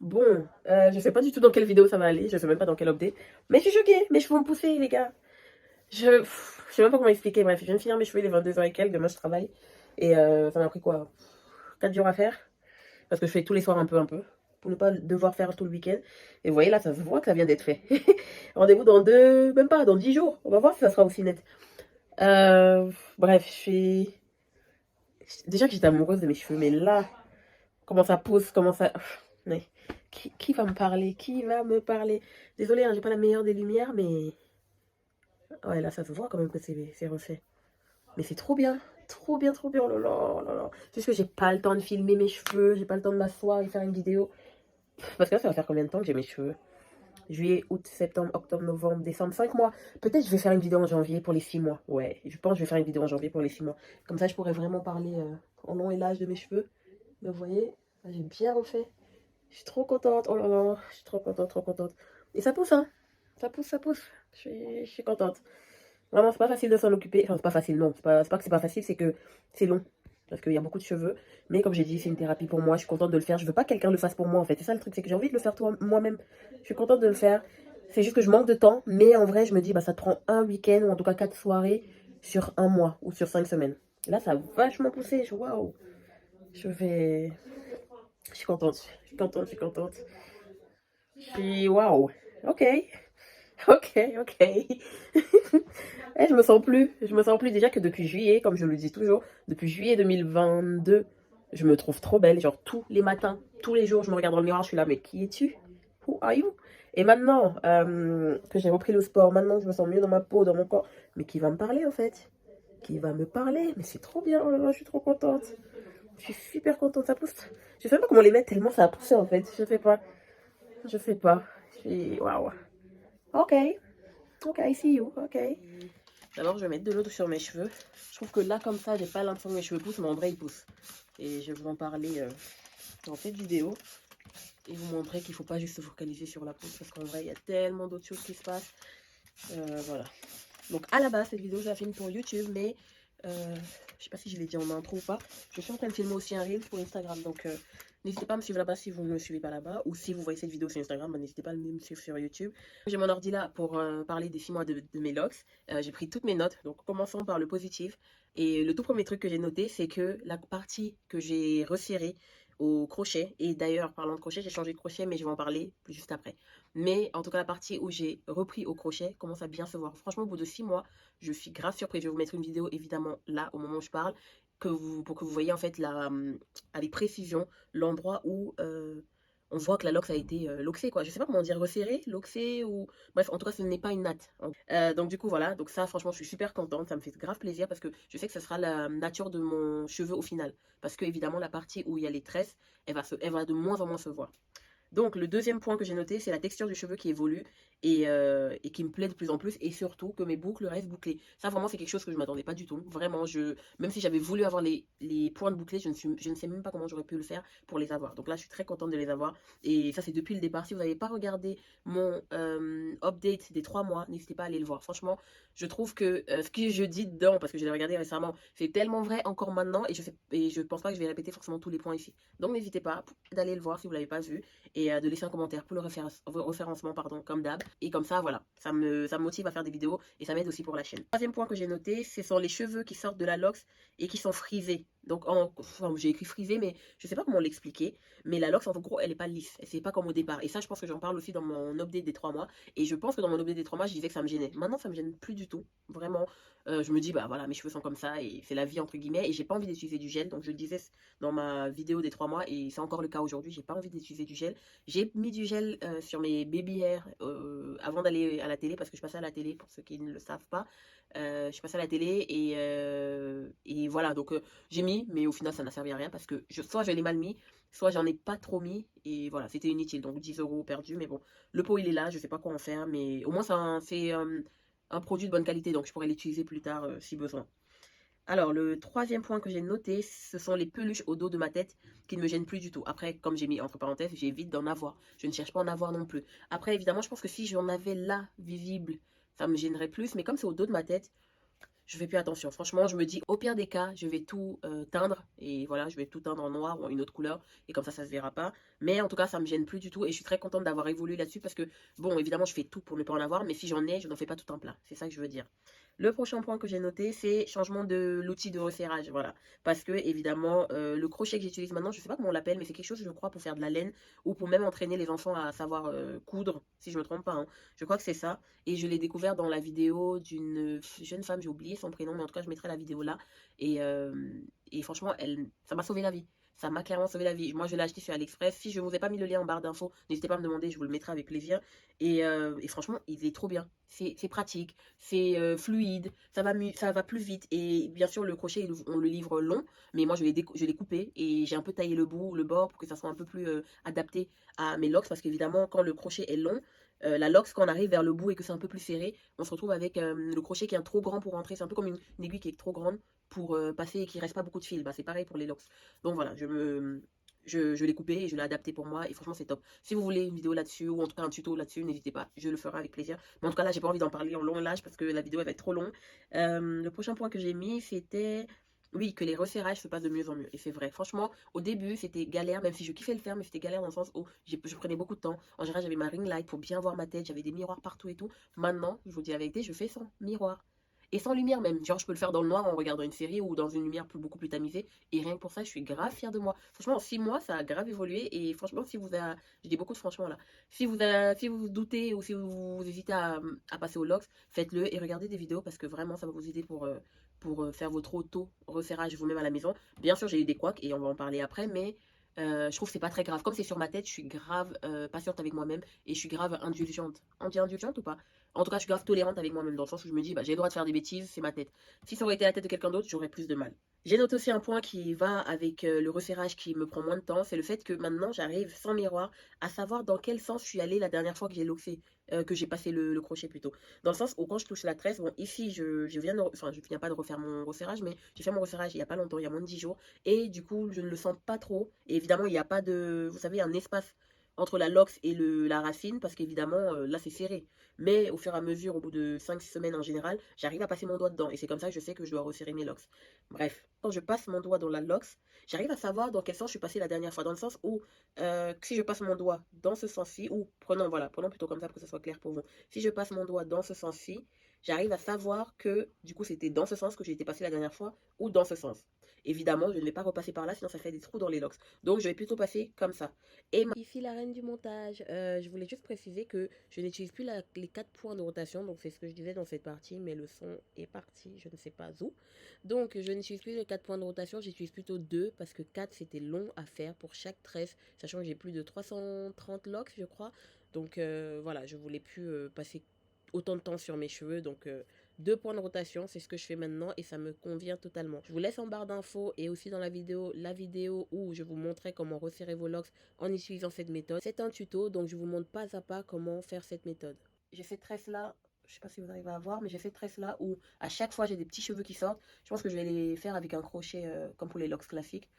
Bon, je sais pas du tout dans quelle vidéo ça va aller, je sais même pas dans quel update. Mais je suis choquée, mes cheveux ont poussé, les gars. Je sais même pas comment expliquer. Bref, je viens de finir mes cheveux, il est 22h et quelques, demain je travaille. Et ça m'a pris quoi? 4 jours à faire. Parce que je fais tous les soirs un peu. Pour ne pas devoir faire tout le week-end. Et vous voyez là, ça se voit que ça vient d'être fait. Rendez-vous dans même pas, dans 10 jours. On va voir si ça sera aussi net. Bref, je suis. Déjà que j'étais amoureuse de mes cheveux, mais là, comment ça pousse, comment ça. Mais qui va me parler? Qui va me parler? Désolée, hein, j'ai pas la meilleure des lumières, mais. Ouais, là, ça se voit quand même que c'est refait. Mais c'est trop bien. Trop bien, trop bien. Oh là là, oh là là. C'est juste que j'ai pas le temps de filmer mes cheveux, j'ai pas le temps de m'asseoir et faire une vidéo. Parce que là, ça va faire combien de temps que j'ai mes cheveux? Juillet, août, septembre, octobre, novembre, décembre, 5 mois. Peut-être je vais faire une vidéo en janvier pour les 6 mois. Ouais, je pense que je vais faire une vidéo en janvier pour les 6 mois. Comme ça, je pourrais vraiment parler en long et large de mes cheveux. Mais vous voyez, là, j'ai bien refait. Je suis trop contente. Oh là là, je suis trop contente, trop contente. Et ça pousse, hein. Ça pousse, ça pousse. Je suis contente. Vraiment, c'est pas facile de s'en occuper. Enfin, c'est pas facile, non. C'est pas que c'est pas facile, c'est que c'est long. Parce qu'il y a beaucoup de cheveux. Mais comme j'ai dit, c'est une thérapie pour moi. Je suis contente de le faire. Je veux pas que quelqu'un le fasse pour moi, en fait. C'est ça le truc, c'est que j'ai envie de le faire moi-même. Je suis contente de le faire. C'est juste que je manque de temps. Mais en vrai, je me dis, bah, ça te prend un week-end, ou en tout cas 4 soirées, sur un mois, ou sur 5 semaines. Là, ça a vachement poussé. Waouh. Je vais. Je suis contente. Je suis contente, je suis contente. Puis, waouh. Ok. Ok, ok. Eh, je me sens plus déjà que depuis juillet, comme je le dis toujours, depuis juillet 2022, je me trouve trop belle, genre tous les matins, tous les jours, je me regarde dans le miroir, je suis là, mais qui es-tu? Who are you? Et maintenant que j'ai repris le sport, maintenant que je me sens mieux dans ma peau, dans mon corps, mais qui va me parler en fait? Qui va me parler? Mais c'est trop bien, oh là là, je suis trop contente. Je suis super contente, ça pousse. Je sais pas comment les mettre tellement ça a poussé en fait, je sais pas, je sais pas. Je suis, waouh. Ok, ok, I see you, ok. D'abord, je vais mettre de l'eau sur mes cheveux. Je trouve que là, comme ça, j'ai pas l'impression que mes cheveux poussent, mais en vrai, ils poussent. Et je vais vous en parler dans cette vidéo et vous montrer qu'il faut pas juste se focaliser sur la pousse, parce qu'en vrai, il y a tellement d'autres choses qui se passent. Voilà. Donc, à la base, cette vidéo, je la filme pour YouTube, mais je sais pas si je l'ai dit en intro ou pas. Je suis en train de filmer aussi un reel pour Instagram. Donc, n'hésitez pas à me suivre là-bas si vous ne me suivez pas là-bas. Ou si vous voyez cette vidéo sur Instagram, bah, n'hésitez pas à me suivre sur YouTube. J'ai mon ordi là pour parler des 6 mois de mes locks. J'ai pris toutes mes notes. Donc, commençons par le positif. Et le tout premier truc que j'ai noté, c'est que la partie que j'ai resserrée au crochet, et d'ailleurs, parlant de crochet, j'ai changé de crochet, mais je vais en parler juste après. Mais en tout cas, la partie où j'ai repris au crochet commence à bien se voir. Franchement, au bout de 6 mois, je suis grave surprise. Je vais vous mettre une vidéo, évidemment, là, au moment où je parle, pour que vous voyez en fait avec précision l'endroit où on voit que la lox a été loxée, quoi. Je sais pas comment dire, resserrée, loxée, ou. Bref, en tout cas, ce n'est pas une natte. Donc, du coup, voilà. Donc, ça, franchement, je suis super contente. Ça me fait grave plaisir parce que je sais que ce sera la nature de mon cheveu au final. Parce que, évidemment, la partie où il y a les tresses, elle va de moins en moins se voir. Donc, le deuxième point que j'ai noté, c'est la texture du cheveu qui évolue et qui me plaît de plus en plus. Et surtout que mes boucles restent bouclées. Ça, vraiment, c'est quelque chose que je ne m'attendais pas du tout. Vraiment, même si j'avais voulu avoir les pointes bouclées, je ne sais même pas comment j'aurais pu le faire pour les avoir. Donc là, je suis très contente de les avoir. Et ça, c'est depuis le départ. Si vous n'avez pas regardé mon update des 3 mois, n'hésitez pas à aller le voir. Franchement, je trouve que ce que je dis dedans, parce que je l'ai regardé récemment, c'est tellement vrai encore maintenant. Et je pense pas que je vais répéter forcément tous les points ici. Donc, n'hésitez pas d'aller le voir si vous ne l'avez pas vu et de laisser un commentaire pour le référencement, pardon, comme d'hab. Et comme ça, voilà, ça me motive à faire des vidéos et ça m'aide aussi pour la chaîne. Troisième point que j'ai noté, ce sont les cheveux qui sortent de la lox et qui sont frisés. Donc, enfin, j'ai écrit frisé, mais je sais pas comment l'expliquer. Mais la lox, en gros, elle est pas lisse. C'est pas comme au départ. Et ça, je pense que j'en parle aussi dans mon update des 3 mois. Et je pense que dans mon update des 3 mois, je disais que ça me gênait. Maintenant, ça me gêne plus du tout. Vraiment, je me dis, bah voilà, mes cheveux sont comme ça et c'est la vie, entre guillemets. Et j'ai pas envie d'utiliser du gel. Donc, je le disais dans ma vidéo des 3 mois et c'est encore le cas aujourd'hui. J'ai pas envie d'utiliser du gel. J'ai mis du gel sur mes baby hair avant d'aller à la télé parce que je passais à la télé pour ceux qui ne le savent pas. Je suis passée à la télé et voilà, donc j'ai mis, mais au final ça n'a servi à rien parce que soit je l'ai mal mis, soit j'en ai pas trop mis et voilà, c'était inutile. Donc 10 € perdus, mais bon, le pot il est là, je sais pas quoi en faire, mais au moins c'est un produit de bonne qualité donc je pourrais l'utiliser plus tard si besoin. Alors, le troisième point que j'ai noté, ce sont les peluches au dos de ma tête qui ne me gênent plus du tout. Après, comme j'ai mis entre parenthèses, j'évite d'en avoir. Je ne cherche pas à en avoir non plus. Après, évidemment, je pense que si j'en avais là, visible, ça me gênerait plus. Mais comme c'est au dos de ma tête, je fais plus attention. Franchement, je me dis, au pire des cas, je vais tout teindre. Et voilà, je vais tout teindre en noir ou en une autre couleur. Et comme ça se verra pas. Mais en tout cas, ça me gêne plus du tout. Et je suis très contente d'avoir évolué là-dessus parce que, bon, évidemment, je fais tout pour ne pas en avoir. Mais si j'en ai, je n'en fais pas tout un plat. C'est ça que je veux dire. Le prochain point que j'ai noté, c'est changement de l'outil de resserrage. Voilà. Parce que, évidemment, le crochet que j'utilise maintenant, je sais pas comment on l'appelle, mais c'est quelque chose, je crois, pour faire de la laine ou pour même entraîner les enfants à savoir coudre, si je me trompe pas, hein. Je crois que c'est ça. Et je l'ai découvert dans la vidéo d'une jeune femme, j'ai oublié son prénom, mais en tout cas, je mettrai la vidéo là. Et, euh, et franchement, ça m'a sauvé la vie. Ça m'a clairement sauvé la vie. Moi, je l'ai acheté sur AliExpress. Si je ne vous ai pas mis le lien en barre d'infos, n'hésitez pas à me demander, je vous le mettrai avec plaisir. Et franchement, il est trop bien. C'est pratique, c'est fluide, ça va plus vite. Et bien sûr, le crochet, on le livre long, mais moi, je l'ai coupé et j'ai un peu taillé le bord, pour que ça soit un peu plus adapté à mes locks. Parce qu'évidemment, quand le crochet est long, la lox, quand on arrive vers le bout et que c'est un peu plus serré, on se retrouve avec le crochet qui est trop grand pour rentrer. C'est un peu comme une aiguille qui est trop grande pour passer et qui reste pas beaucoup de fil. Bah, c'est pareil pour les lox. Donc voilà, je l'ai coupé et je l'ai adapté pour moi et franchement c'est top. Si vous voulez une vidéo là-dessus ou en tout cas un tuto là-dessus, n'hésitez pas, je le ferai avec plaisir. Mais en tout cas là j'ai pas envie d'en parler en long et large parce que la vidéo elle va être trop longue. Le prochain point que j'ai mis c'était oui que les resserrages se passent de mieux en mieux et c'est vrai. Franchement au début c'était galère même si je kiffais le faire mais c'était galère dans le sens où je prenais beaucoup de temps. En général j'avais ma ring light pour bien voir ma tête, j'avais des miroirs partout et tout. Maintenant je vous dis la vérité je fais sans miroir. Et sans lumière même, genre je peux le faire dans le noir en regardant une série ou dans une lumière beaucoup plus tamisée. Et rien que pour ça, je suis grave fière de moi. Franchement, en 6 mois, ça a grave évolué. Et franchement, je dis beaucoup de franchement là. Si vous doutez ou si vous hésitez à passer au LOX, faites-le et regardez des vidéos parce que vraiment, ça va vous aider pour faire votre auto-resserrage vous-même à la maison. Bien sûr, j'ai eu des couacs et on va en parler après, mais je trouve que c'est pas très grave. Comme c'est sur ma tête, je suis grave patiente avec moi-même et je suis grave indulgente. On dit indulgente ou pas? En tout cas, je suis grave tolérante avec moi-même dans le sens où je me dis, bah, j'ai le droit de faire des bêtises, c'est ma tête. Si ça aurait été la tête de quelqu'un d'autre, j'aurais plus de mal. J'ai noté aussi un point qui va avec le resserrage qui me prend moins de temps, c'est le fait que maintenant j'arrive sans miroir à savoir dans quel sens je suis allée la dernière fois que j'ai loxé, que j'ai passé le crochet plutôt. Dans le sens où quand je touche la tresse, bon ici je viens enfin je viens pas de refaire mon resserrage, mais j'ai fait mon resserrage il y a pas longtemps, il y a moins de 10 jours, et du coup je ne le sens pas trop, et évidemment il n'y a pas de, vous savez, un espace entre la lox et la racine, parce qu'évidemment là c'est serré. Mais au fur et à mesure, au bout de 5 6 semaines en général, j'arrive à passer mon doigt dedans. Et c'est comme ça que je sais que je dois resserrer mes locks. Bref, quand je passe mon doigt dans la lox, j'arrive à savoir dans quel sens je suis passée la dernière fois. Dans le sens où, si je passe mon doigt dans ce sens-ci, ou prenons plutôt comme ça pour que ça soit clair pour vous. Si je passe mon doigt dans ce sens-ci, j'arrive à savoir que du coup c'était dans ce sens que j'ai été passée la dernière fois, ou dans ce sens. Évidemment, je ne vais pas repasser par là, sinon ça fait des trous dans les locks. Donc je vais plutôt passer comme ça. Ici la reine du montage, je voulais juste préciser que je n'utilise plus les 4 points de rotation, donc c'est ce que je disais dans cette partie, mais le son est parti, je ne sais pas où. Donc je n'utilise plus les 4 points de rotation, j'utilise plutôt 2 parce que 4 c'était long à faire pour chaque tresse, sachant que j'ai plus de 330 locks je crois. Donc voilà, je voulais plus passer autant de temps sur mes cheveux, donc 2 points de rotation, c'est ce que je fais maintenant et ça me convient totalement. Je vous laisse en barre d'infos et aussi dans la vidéo où je vous montrais comment resserrer vos locks en utilisant cette méthode. C'est un tuto, donc je vous montre pas à pas comment faire cette méthode. J'ai cette tresse là, je sais pas si vous arrivez à voir, mais j'ai cette tresse là où à chaque fois j'ai des petits cheveux qui sortent. Je pense que je vais les faire avec un crochet comme pour les locks classiques.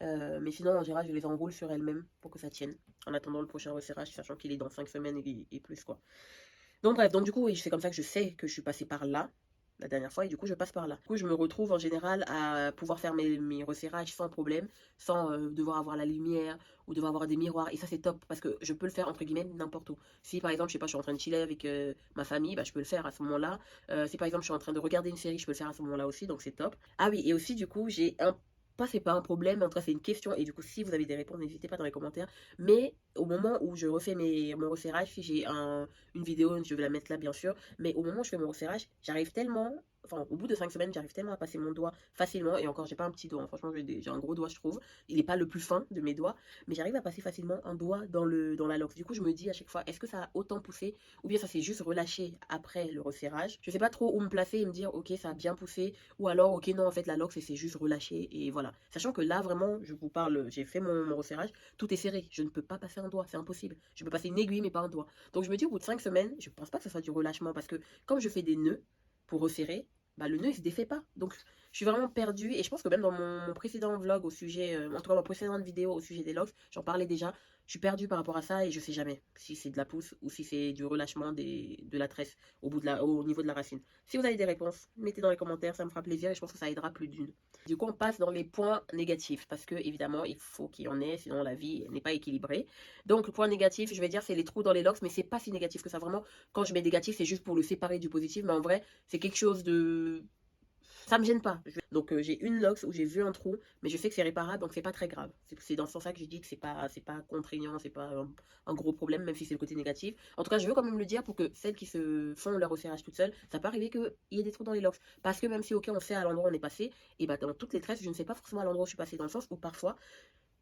Mais sinon, en général, je les enroule sur elles-mêmes pour que ça tienne. En attendant le prochain resserrage, sachant qu'il est dans 5 semaines et plus, quoi. Donc bref, donc du coup, oui, c'est comme ça que je sais que je suis passée par là la dernière fois et du coup je passe par là. Du coup je me retrouve en général à pouvoir faire mes resserrages sans problème, sans devoir avoir la lumière ou devoir avoir des miroirs et ça c'est top parce que je peux le faire entre guillemets n'importe où. Si par exemple je sais pas je suis en train de chiller avec ma famille, bah, je peux le faire à ce moment-là. Si par exemple je suis en train de regarder une série, je peux le faire à ce moment-là aussi donc c'est top. Ah oui et aussi du coup j'ai un pas c'est pas un problème, en tout cas c'est une question et du coup si vous avez des réponses n'hésitez pas dans les commentaires. Mais au moment où je refais mon resserrage, si j'ai une vidéo, je vais la mettre là bien sûr, mais au moment où je fais mon resserrage, j'arrive tellement, enfin au bout de 5 semaines, j'arrive tellement à passer mon doigt facilement, et encore j'ai pas un petit doigt, hein, franchement j'ai un gros doigt je trouve, il n'est pas le plus fin de mes doigts, mais j'arrive à passer facilement un doigt dans la lox. Du coup je me dis à chaque fois, est-ce que ça a autant poussé, ou bien ça s'est juste relâché après le resserrage. Je sais pas trop où me placer et me dire, ok ça a bien poussé, ou alors ok non en fait la lox c'est juste relâché, et voilà. Sachant que là vraiment, je vous parle, j'ai fait mon resserrage, tout est serré, je ne peux pas passer un doigt, c'est impossible. Je peux passer une aiguille mais pas un doigt. Donc je me dis au bout de 5 semaines, je pense pas que ça soit du relâchement parce que comme je fais des nœuds pour resserrer, bah le nœud il se défait pas. Donc je suis vraiment perdue et je pense que même dans mon précédent vlog au sujet, en tout cas ma précédente vidéo au sujet des locks, j'en parlais déjà. Je suis perdue par rapport à ça et je sais jamais si c'est de la pousse ou si c'est du relâchement de la tresse au niveau de la racine. Si vous avez des réponses, mettez dans les commentaires, ça me fera plaisir et je pense que ça aidera plus d'une. Du coup, on passe dans les points négatifs parce que évidemment, il faut qu'il y en ait, sinon la vie n'est pas équilibrée. Donc, le point négatif, je vais dire, c'est les trous dans les locks, mais c'est pas si négatif que ça. Vraiment, quand je mets négatif, c'est juste pour le séparer du positif, mais en vrai, c'est quelque chose de ça me gêne pas. Donc j'ai une lox où j'ai vu un trou, mais je sais que c'est réparable, donc c'est pas très grave. C'est dans ce sens-là que je dis que c'est pas contraignant, c'est pas un gros problème, même si c'est le côté négatif. En tout cas, je veux quand même le dire pour que celles qui se font leur resserrage toutes seules, ça peut arriver qu'il y ait des trous dans les lox. Parce que même si, ok, on sait à l'endroit où on est passé, et bah dans toutes les tresses, je ne sais pas forcément à l'endroit où je suis passée, dans le sens où parfois,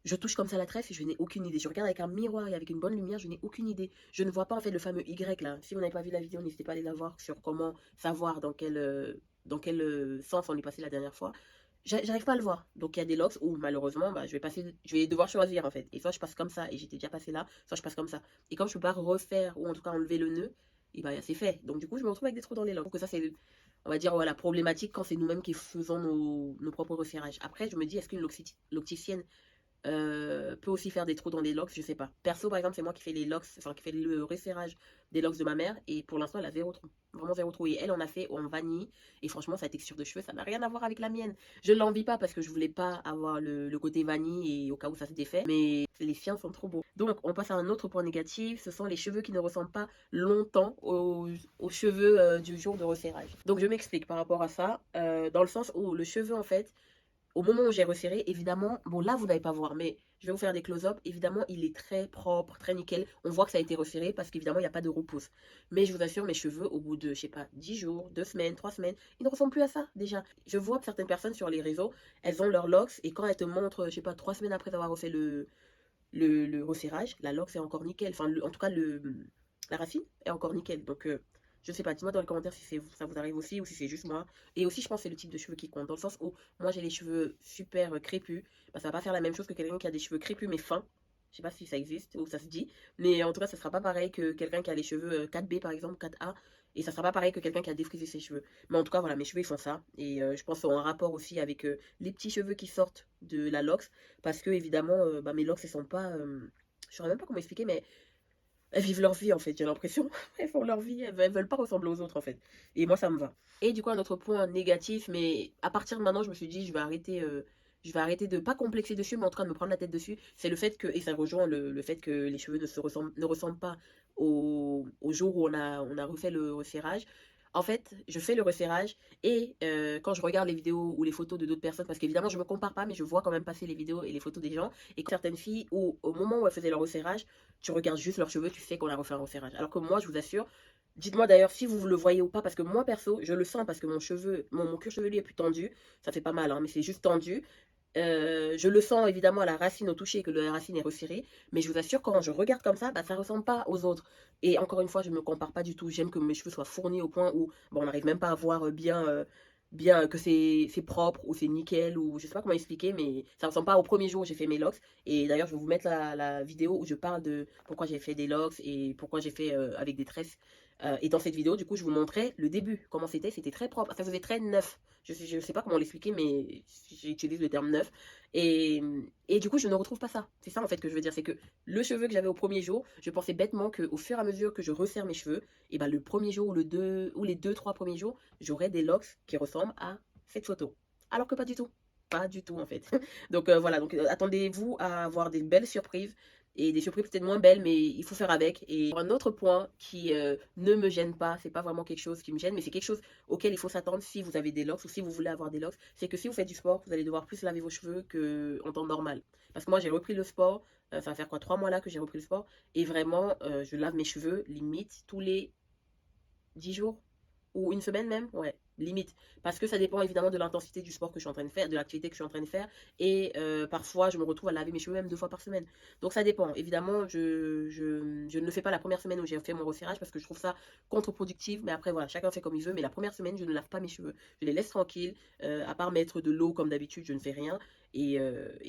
je touche comme ça la tresse et je n'ai aucune idée. Je regarde avec un miroir et avec une bonne lumière, je n'ai aucune idée. Je ne vois pas en fait le fameux Y là. Si vous n'avez pas vu la vidéo, n'hésitez pas à aller la voir sur comment savoir dans quel sens on est passé la dernière fois. J'arrive pas à le voir. Donc il y a des locks où malheureusement bah, je vais devoir choisir en fait. Et soit je passe comme ça et j'étais déjà passé là, soit je passe comme ça. Et comme je peux pas refaire ou en tout cas enlever le nœud, et bah c'est fait. Donc du coup je me retrouve avec des trous dans les locks. Donc ça c'est on va dire voilà, problématique quand c'est nous-mêmes qui faisons nos propres resserrages. Après je me dis est-ce qu'une locticienne peut aussi faire des trous dans les locks, je sais pas. Perso, par exemple, c'est moi qui fais les locks, enfin qui fait le resserrage des locks de ma mère, et pour l'instant, elle a zéro trou. Vraiment zéro trou. Et elle, on a fait en vanille, et franchement, sa texture de cheveux, ça n'a rien à voir avec la mienne. Je ne l'envie pas parce que je voulais pas avoir le côté vanille et au cas où ça se défait, mais les siens sont trop beaux. Donc, on passe à un autre point négatif, ce sont les cheveux qui ne ressemblent pas longtemps aux cheveux du jour de resserrage. Donc, je m'explique par rapport à ça, dans le sens où le cheveu, en fait, au moment où j'ai resserré, évidemment, bon là vous n'allez pas voir, mais je vais vous faire des close-up. Évidemment, il est très propre, très nickel. On voit que ça a été resserré parce qu'évidemment, il n'y a pas de repousse. Mais je vous assure, mes cheveux, au bout de, je sais pas, 10 jours, 2 semaines, 3 semaines, ils ne ressemblent plus à ça déjà. Je vois que certaines personnes sur les réseaux, elles ont leurs locks et quand elles te montrent, je sais pas, 3 semaines après avoir refait le resserrage, la lock est encore nickel. Enfin, en tout cas, la racine est encore nickel. Donc, je sais pas, dis-moi dans les commentaires si ça vous arrive aussi ou si c'est juste moi. Et aussi, je pense que c'est le type de cheveux qui compte. Dans le sens où moi, j'ai les cheveux super crépus. Bah, ça va pas faire la même chose que quelqu'un qui a des cheveux crépus mais fins. Je sais pas si ça existe ou ça se dit. Mais en tout cas, ça sera pas pareil que quelqu'un qui a les cheveux 4B par exemple, 4A. Et ça sera pas pareil que quelqu'un qui a défrisé ses cheveux. Mais en tout cas, voilà, mes cheveux ils font ça. Et je pense en rapport aussi avec les petits cheveux qui sortent de la locks. Parce que évidemment, bah, mes locks, elles sont pas. Je saurais même pas comment expliquer, mais elles vivent leur vie en fait, j'ai l'impression. Elles font leur vie, elles veulent pas ressembler aux autres en fait. Et moi, ça me va. Et du coup, un autre point négatif, mais à partir de maintenant, je me suis dit, je vais arrêter de pas complexer dessus, mais en tout cas de me prendre la tête dessus. C'est le fait que, et ça rejoint le fait que les cheveux ne ressemblent pas au jour où on a refait le resserrage. En fait, je fais le resserrage et quand je regarde les vidéos ou les photos de d'autres personnes, parce qu'évidemment je me compare pas, mais je vois quand même passer les vidéos et les photos des gens, et certaines filles, où au moment où elles faisaient leur resserrage, tu regardes juste leurs cheveux, tu sais qu'on a refait un resserrage. Alors que moi, je vous assure, dites-moi d'ailleurs si vous le voyez ou pas, parce que moi perso, je le sens parce que mon cuir chevelu est plus tendu. Ça fait pas mal, hein, mais c'est juste tendu. Je le sens évidemment à la racine au toucher que la racine est resserrée, mais je vous assure, quand je regarde comme ça, bah, ça ressemble pas aux autres. Et encore une fois, je me compare pas du tout. J'aime que mes cheveux soient fournis au point où bon, on n'arrive même pas à voir bien que c'est propre ou c'est nickel ou je sais pas comment expliquer, mais ça ressemble pas au premier jour où j'ai fait mes locks. Et d'ailleurs, je vais vous mettre la vidéo où je parle de pourquoi j'ai fait des locks et pourquoi j'ai fait avec des tresses. Et dans cette vidéo, du coup, je vous montrais le début, comment c'était. C'était très propre, ça faisait très neuf. Je sais pas comment l'expliquer, mais j'utilise le terme neuf. Et, et du coup, je ne retrouve pas ça. C'est ça en fait que je veux dire, c'est que le cheveu que j'avais au premier jour, je pensais bêtement qu'au fur et à mesure que je resserre mes cheveux, et ben le premier jour ou les deux, trois premiers jours, j'aurai des locks qui ressemblent à cette photo. Alors que pas du tout. Pas du tout en fait. Donc voilà, donc attendez-vous à avoir des belles surprises et des surprises peut-être moins belles, mais il faut faire avec. Et un autre point qui ne me gêne pas, c'est pas vraiment quelque chose qui me gêne, mais c'est quelque chose auquel il faut s'attendre si vous avez des locks ou si vous voulez avoir des locks, c'est que si vous faites du sport, vous allez devoir plus laver vos cheveux qu'en temps normal. Parce que moi j'ai repris le sport, ça va faire quoi 3 mois là que j'ai repris le sport, et vraiment je lave mes cheveux limite tous les 10 jours ou une semaine même, ouais, limite. Parce que ça dépend évidemment de l'intensité du sport que je suis en train de faire, de l'activité que je suis en train de faire. Et parfois, je me retrouve à laver mes cheveux même 2 fois par semaine. Donc ça dépend. Évidemment, je ne le fais pas la première semaine où j'ai fait mon resserrage parce que je trouve ça contre-productif. Mais après, voilà, chacun fait comme il veut. Mais la première semaine, je ne lave pas mes cheveux. Je les laisse tranquilles. À part mettre de l'eau comme d'habitude, je ne fais rien. Et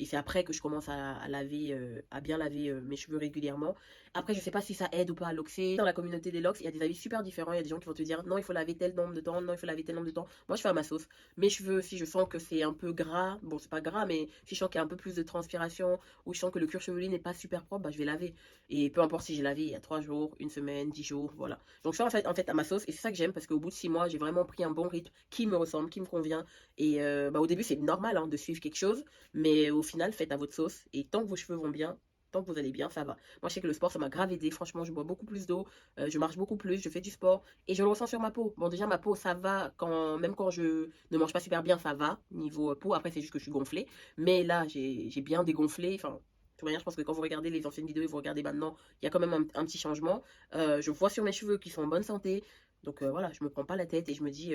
c'est après que je commence à laver, à bien laver mes cheveux régulièrement. Après, je sais pas si ça aide ou pas à l'oxy. Dans la communauté des locks, il y a des avis super différents. Il y a des gens qui vont te dire non, il faut laver tel nombre de temps, non, il faut laver tel nombre de temps. Moi, je fais à ma sauce. Mes cheveux, si je sens que c'est un peu gras, bon, c'est pas gras, mais si je sens qu'il y a un peu plus de transpiration ou je sens que le cuir chevelu n'est pas super propre, bah, je vais laver. Et peu importe si j'ai lavé il y a 3 jours, une semaine, 10 jours, voilà. Donc, je fais en fait à ma sauce et c'est ça que j'aime parce qu'au bout de 6 mois, j'ai vraiment pris un bon rythme qui me ressemble, qui me convient. Et bah, au début, c'est normal hein, de suivre quelque chose, mais au final, faites à votre sauce. Et tant que vos cheveux vont bien, tant que vous allez bien, ça va. Moi, je sais que le sport, ça m'a grave aidé. Franchement, je bois beaucoup plus d'eau, je marche beaucoup plus, je fais du sport et je le ressens sur ma peau. Bon, déjà, ma peau, ça va quand, même quand je ne mange pas super bien, ça va niveau peau. Après, c'est juste que je suis gonflée. Mais là, j'ai bien dégonflé. Enfin, de toute manière, je pense que quand vous regardez les anciennes vidéos et vous regardez maintenant, il y a quand même un petit changement. Je vois sur mes cheveux qu'ils sont en bonne santé. Donc voilà, je me prends pas la tête et je me dis,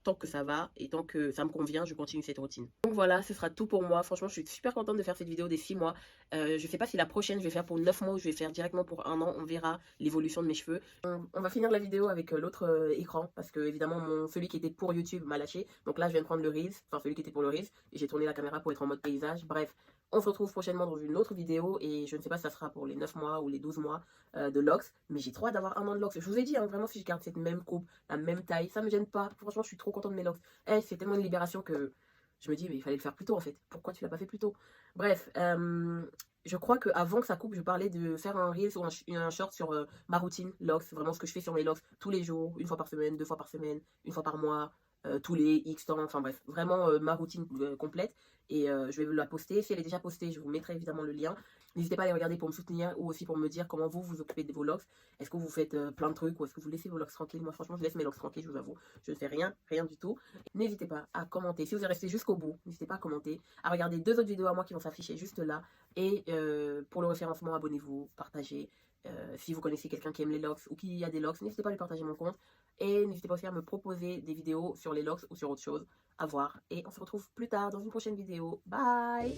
tant que ça va et tant que ça me convient, je continue cette routine. Donc voilà, ce sera tout pour moi. Franchement, je suis super contente de faire cette vidéo des 6 mois. Je sais pas si la prochaine, je vais faire pour 9 mois ou je vais faire directement pour 1 an. On verra l'évolution de mes cheveux. On va finir la vidéo avec l'autre écran parce que évidemment, celui qui était pour YouTube m'a lâché. Donc là, je viens de prendre le Reels, enfin celui qui était pour le Reels. Et j'ai tourné la caméra pour être en mode paysage. Bref, on se retrouve prochainement dans une autre vidéo et je ne sais pas si ça sera pour les 9 mois ou les 12 mois de locks. Mais j'ai trop hâte d'avoir 1 an de locks. Je vous ai dit, hein, vraiment, si je garde cette même coupe, la même taille, ça me gêne pas. Franchement, je suis trop contente de mes locks. C'est tellement une libération que je me dis, mais il fallait le faire plus tôt en fait. Pourquoi tu l'as pas fait plus tôt? Bref, je crois qu'avant que ça coupe, je parlais de faire un reel ou un short sur ma routine locks, vraiment ce que je fais sur mes locks tous les jours, une fois par semaine, 2 fois par semaine, une fois par mois, tous les X temps, enfin bref, vraiment ma routine complète. Et je vais la poster. Si elle est déjà postée, je vous mettrai évidemment le lien. N'hésitez pas à les regarder pour me soutenir ou aussi pour me dire comment vous vous occupez de vos locks. Est-ce que vous faites plein de trucs ou est-ce que vous laissez vos locks tranquilles? Moi, franchement, je laisse mes locks tranquilles, je vous avoue. Je ne fais rien, rien du tout. N'hésitez pas à commenter. Si vous êtes resté jusqu'au bout, n'hésitez pas à commenter, à regarder 2 autres vidéos à moi qui vont s'afficher juste là. Et pour le référencement, abonnez-vous, partagez. Si vous connaissez quelqu'un qui aime les locks ou qui a des locks, n'hésitez pas à lui partager mon compte. Et n'hésitez pas aussi à me proposer des vidéos sur les locks ou sur autre chose à voir. Et on se retrouve plus tard dans une prochaine vidéo. Bye!